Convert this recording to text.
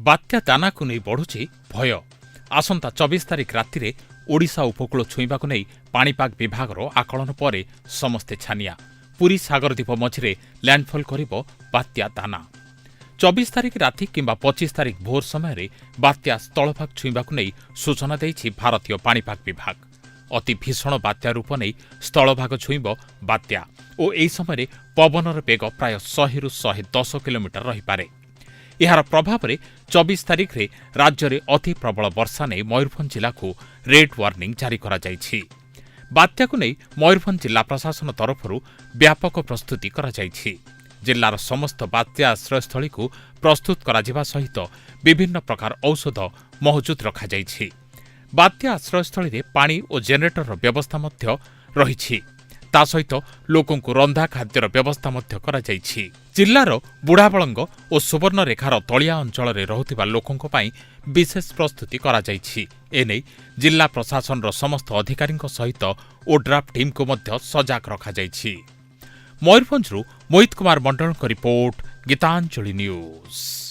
ବାତ୍ୟା ଦାନାକୁ ନେଇ ବଢ଼ୁଛି ଭୟ। ଆସନ୍ତା 24 ତାରିଖ ରାତିରେ ଓଡ଼ିଶା ଉପକୂଳ ଛୁଇଁବାକୁ ନେଇ ପାଣିପାଗ ବିଭାଗର ଆକଳନ ପରେ ସମସ୍ତେ ଛାନିଆ। ପୁରୀ ସାଗରଦ୍ୱୀପ ମଝିରେ ଲ୍ୟାଣ୍ଡଫଲ୍ କରିବ ବାତ୍ୟା ଦାନା। 24 ତାରିଖ ରାତି କିମ୍ବା 25 ତାରିଖ ଭୋର ସମୟରେ ବାତ୍ୟା ସ୍ଥଳଭାଗ ଛୁଇଁବାକୁ ନେଇ ସୂଚନା ଦେଇଛି ଭାରତୀୟ ପାଣିପାଗ ବିଭାଗ। ଅତି ଭୀଷଣ ବାତ୍ୟା ରୂପ ନେଇ ସ୍ଥଳଭାଗ ଛୁଇଁବ ବାତ୍ୟା ଓ ଏହି ସମୟରେ ପବନର ବେଗ ପ୍ରାୟ 100ରୁ 110 କିଲୋମିଟର ରହିପାରେ। ଏହାର ପ୍ରଭାବରେ 24 ତାରିଖରେ ରାଜ୍ୟରେ ଅତି ପ୍ରବଳ ବର୍ଷା ନେଇ ମୟୂରଭଞ୍ଜ ଜିଲ୍ଲାକୁ ରେଡ୍ ୱାର୍ଣ୍ଣିଂ ଜାରି କରାଯାଇଛି। ବାତ୍ୟାକୁ ନେଇ ମୟୂରଭଞ୍ଜ ଜିଲ୍ଲା ପ୍ରଶାସନ ତରଫରୁ ବ୍ୟାପକ ପ୍ରସ୍ତୁତି କରାଯାଇଛି। ଜିଲ୍ଲାର ସମସ୍ତ ବାତ୍ୟା ଆଶ୍ରୟସ୍ଥଳୀକୁ ପ୍ରସ୍ତୁତ କରାଯିବା ସହିତ ବିଭିନ୍ନ ପ୍ରକାର ଔଷଧ ମହଜୁଦ ରଖାଯାଇଛି। ବାତ୍ୟା ଆଶ୍ରୟସ୍ଥଳୀରେ ପାଣି ଓ ଜେନେରେଟରର ବ୍ୟବସ୍ଥା ମଧ୍ୟ ରହିଛି। ତା ସହିତ ଲୋକଙ୍କୁ ରନ୍ଧା ଖାଦ୍ୟର ବ୍ୟବସ୍ଥା ମଧ୍ୟ କରାଯାଇଛି। ଜିଲ୍ଲାର ବୁଢ଼ାବଳଙ୍ଗ ଓ ସୁବର୍ଣ୍ଣରେଖାର ତଳିଆ ଅଞ୍ଚଳରେ ରହୁଥିବା ଲୋକଙ୍କ ପାଇଁ ବିଶେଷ ପ୍ରସ୍ତୁତି କରାଯାଇଛି। ଏନେଇ ଜିଲ୍ଲା ପ୍ରଶାସନର ସମସ୍ତ ଅଧିକାରୀଙ୍କ ସହିତ ଓଡ୍ରାଫ୍ ଟିମ୍କୁ ମଧ୍ୟ ସଜାଗ ରଖାଯାଇଛି। ମୟୂରଭଞ୍ଜରୁ ମୋହିତ କୁମାର ମଣ୍ଡଳଙ୍କ ରିପୋର୍ଟ, ଗୀତାଞ୍ଜଳି ନ୍ୟୁଜ୍।